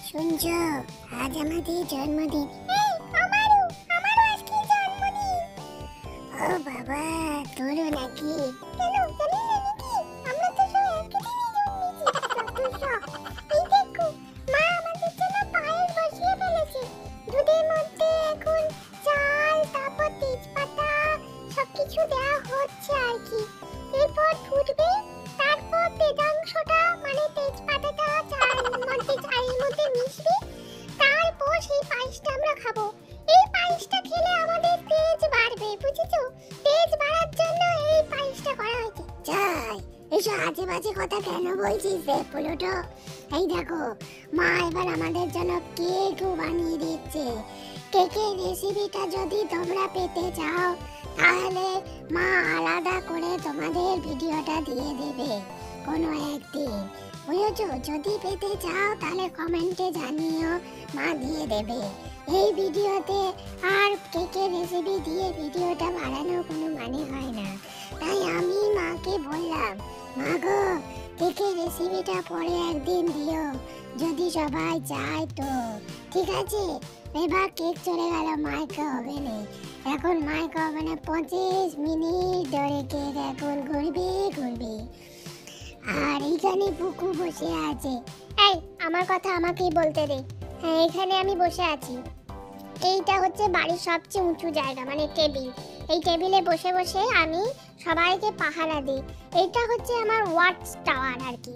শুনছো, আজ আমাদের জন্মদিন। এই আমারও আমারও আজকে জন্মদিন। ও বাবা, তোরও নাকি? কেন জানি না নাকি? আমরা তো সব একই দিনে জন্মেছি। এই দেখো, মা আমাদের জন্য পায়েস বসিয়ে ফেলেছে। দুধের মধ্যে এখন চাল, তারপর তেজপাতা সবকিছু দেওয়া হচ্ছে আর কি। এরপর ফুটবে, তারপর তেজাংশটা মানে তেজপাতাটা চায়ের মধ্যে মিশবে, তারপর সেই পায়েসটা আমরা খাবো। এই পায়েসটা খেলে আমাদের তেজ বাড়বে, বুঝেছো? তেজ বাড়ার জন্য এই পায়েসটা করা হয়েছে। যাই, এসব আজে বাজে কথা কেন বলছিস রে পোলোটো? এই দেখো, মা এবার আমাদের জন্য কেকও বানিয়ে দিচ্ছে। কেকের রেসিপিটা যদি তোমরা পেতে চাও তাহলে মা আলাদা করে তোমাদের ভিডিওটা দিয়ে দেবে কোনো একদিন, বুঝেছো? যদি পেতে চাও তাহলে কমেন্টে জানিও, মা দিয়ে দেবে। এই ভিডিওতে আর কেকের রেসিপি দিয়ে ভিডিওটা বাড়ানোর কোনো মানে হয় না, তাই আমি মাকে বললাম, মা গো, কেকের রেসিপিটা পরে একদিন দিও যদি সবাই চায় তো। ঠিক আছে, এবার কেক চলে গেল মাইক্রো ওভেনে। এখন মাইক্রো ওভেনে 25 মিনিট ধরে কেক এখন ঘুরবে। আর এইখানে পুকু বসে আছে। এই, আমার কথা আমাকেই বলতে দে। হ্যাঁ, এখানে আমি বসে আছি। এইটা হচ্ছে বাড়ির সবচেয়ে উঁচু জায়গা, মানে টেবিল। এই টেবিলে বসে বসে আমি সবাইকে পাহারা দিই। এইটা হচ্ছে আমার ওয়াচ টাওয়ার আর কি।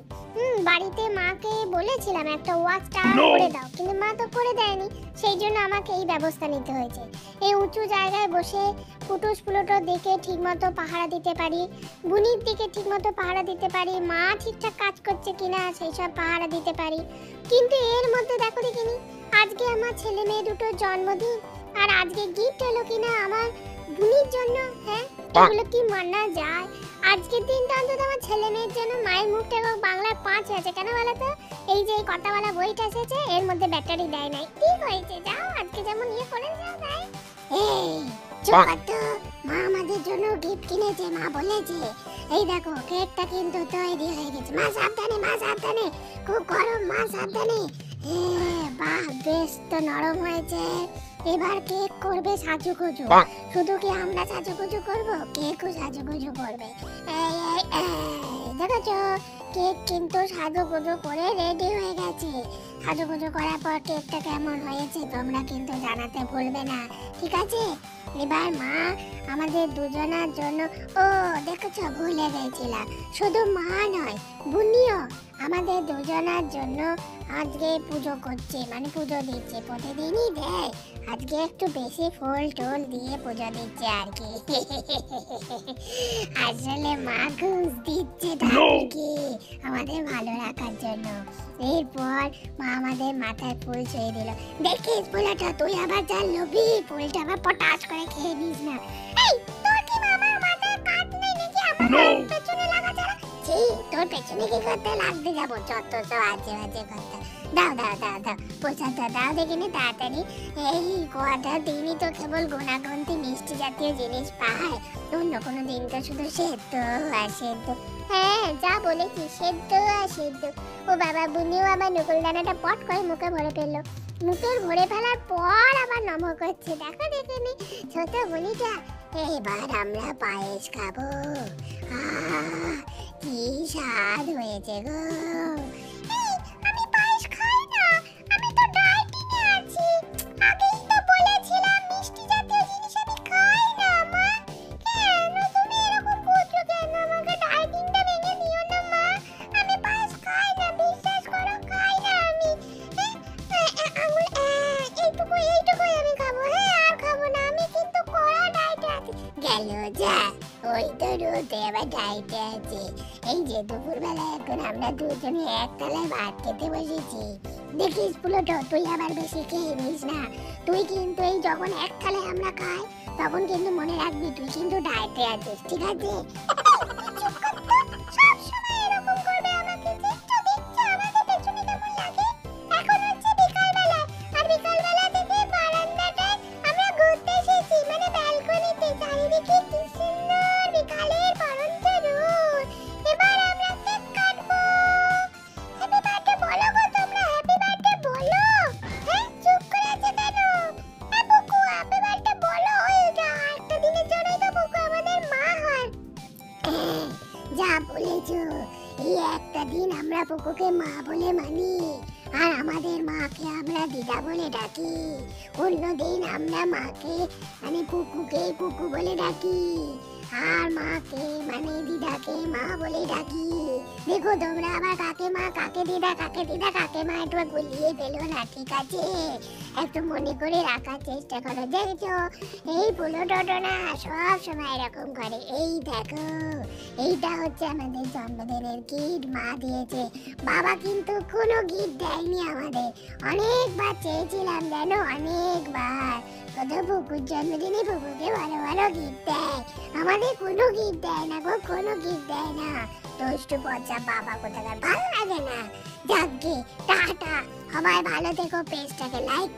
বাড়িতে মাকে বলেছিলাম একটা ওয়াচ টাওয়ার করে দাও, কিন্তু মা তো করে দেয়নি। সেই জন্য আমাকে এই ব্যবস্থা নিতে হয়েছে। এই উঁচু জায়গায় বসে ফুটুস ফুলোটো দেখে ঠিকমতো পাহারা দিতে পারি, বুনির দিকে ঠিকমতো পাহারা দিতে পারি, মা ঠিকঠাক কাজ করছে কিনা সেই সব পাহারা দিতে পারি। কিন্তু এর মধ্যে দেখো দেখিনি, আজকে আমার ছেলে মেয়ে দুটোর জন্মদিন, আর আজকে গিফট এলো কিনা আমার বুনির জন্য। হ্যাঁ, এগুলো কি মানা যায়? আজকের দিনটা অন্তত আমার ছেলে মেয়ের জন্য মায়ের মুখটা বাংলার 5 আছে। কেন বলো তো? এই যে কথাওয়ালা বইটা এসেছে, এর মধ্যে ব্যাটারি দেয় নাই। ঠিক হয়েছে, যাও আজকে যেমন ইয়ে করে যাও। তাই এই চুপ তো, মা আমাদের জন্য গিফট কিনেছে। মা বলেছে, এই দেখো কেকটা কিন্তু তৈরি হয়ে গেছে। মা সাবধানে, মা সাবধানে, খুব গরম, মা সাবধানে। বাহ, বেশ তো নরম হয়েছে। এবার কেক করবে সাজুগুজু। শুধু কি আমরা সাজুগুজু করব, কেকও সাজুগুজু করবে। দেখেছো, কেক কিন্তু সাজুগুজু করে রেডি হয়ে গেছে। সাজুগুজু করার পর কেকটা কেমন হয়েছে তোমরা কিন্তু জানাতে ভুলবে না, ঠিক আছে? এবার মা আমাদের দুজনার জন্য, ও দেখেছো, ভুলে গেছিলাম, শুধু মা নয়, বুনিও আমাদের দুজনার জন্য আজকে পুজো করছে, মানে পুজো দিচ্ছে। প্রতিদিনই দেয়, আজকে একটু বেশি ফুল টুল দিয়ে পুজো দিচ্ছে আর কি। আসলে মা ঘুষ দিচ্ছে ঠাকুরকে আমাদের ভালো রাখার জন্য। এরপর মা আমাদের মাথায় ফুল ছুঁয়ে দিল। দেখিস ফুলটা, তুই আবার যা লোভী, ফুলটা আবার পটাশ করে খেয়ে নিস না। এই, তোর কি মামার মাথায় কাট নেই নাকি? আমার পেছনে লাগা ছাড়া। ছি, তোর পেছনে কি করতে লাগতে যাবো? যত সব আজে বাজে কথা। দাও দাও দাও দাও, প্রসাদটা দাও দেখিনি তাড়াতাড়ি। এই কটা দিনই তো কেবল গুণাগুন্তি মিষ্টি জাতীয় জিনিস পায়, অন্য কোনো দিন তো শুধু সেদ্ধ আর সেদ্ধ। হ্যাঁ, যা বলেছি, সেদ্ধ আর সেদ্ধ। ও বাবা, বুনিও আবার নকুলদানাটা পট করে মুখে ভরে ফেললো। মুখের ভরে ফেলার পর আবার নম করছে। দেখো দেখিনি ছোট বুনিটা। এবার আমরা পায়েস খাবো। কি স্বাদ হয়েছে গো। আমি পায়েস খাই না, আমি তো ডায়েটিং এ আছি। আগেই তো বলেছিলাম মিষ্টি জাতীয় জিনিস আমি খাই না। মা, কেন তুমি এরকম করছো? কেন আমাকে ডায়েটিংটা ভেঙে দিও না মা। আমি পায়েস খাই না, বিশ্বাস করো, খাই না আমি। এইটুকুই আমি খাবো। হ্যাঁ, আর খাবো না। আমি কিন্তু কড়া ডায়েটে আছি। গেল যা, ওই তো রোদে আবার ডায়েটে আছে। এই যে দুপুরবেলা এখন আমরা দুজনে একতলায় ভাত খেতে বসেছি। দেখিস ফুলোটো, তুই আবার বেশি খেয়ে নিস না। তুই কিন্তু এই যখন একতলায় আমরা খাই তখন কিন্তু মনে রাখবি তুই কিন্তু ডায়েটে আছিস, ঠিক আছে? সবসময় এরকম করবে আমাকে। দেখছো দেখছো আমাদের পেছনে কেমন লাগে? এখন হচ্ছে বিকালবেলা, আর বিকালবেলা থেকে বারান্দাটায় আমরা ঘুরতে এসেছি, মানে ব্যালকনিতে। চারিদিকে কি সুন্দর বিকালের পরন্ত রোদ। এবার আমরা কেক কাটবো। হ্যাপি বার্থডে বলো গো তোমরা, হ্যাপি বার্থডে বলো। পুকুকে মা বলে মানি, আর আমাদের মাকে আমরা দিদা বলে ডাকি। অন্যদিন আমরা মাকে মানে পুকুকে পুকু বলে ডাকি, আর মাকে মানে দিদাকে মা বলে ডাকি। দেখো তোমরা আবার কাকে মা কাকে দিদা কাকে মা একটু গুলিয়ে ফেলো না, ঠিক আছে? একটু মনে করে রাখার চেষ্টা করো। দেখছো এই পুলোটো না সব সময় এরকম করে। এই দেখো, এইটা হচ্ছে আমাদের জন্মদিনের গিফট, মা দিয়েছে। বাবা কিন্তু কোনো গিফট দেয়নি আমাদের। অনেকবার চেয়েছিলাম জানো, অনেকবার। কত পুকুর জন্মদিনে পুকুকে ভালো ভালো গিফট দেয়, আমাদের কোনো গিফট দেয় না গো, কোনো গিফট দেয় না। দুষ্টু পচা বাবা কোথাকার, ভালো লাগে না। যাক গে, টাটা। সবাই ভালো থেকো, পেজটাকে লাইক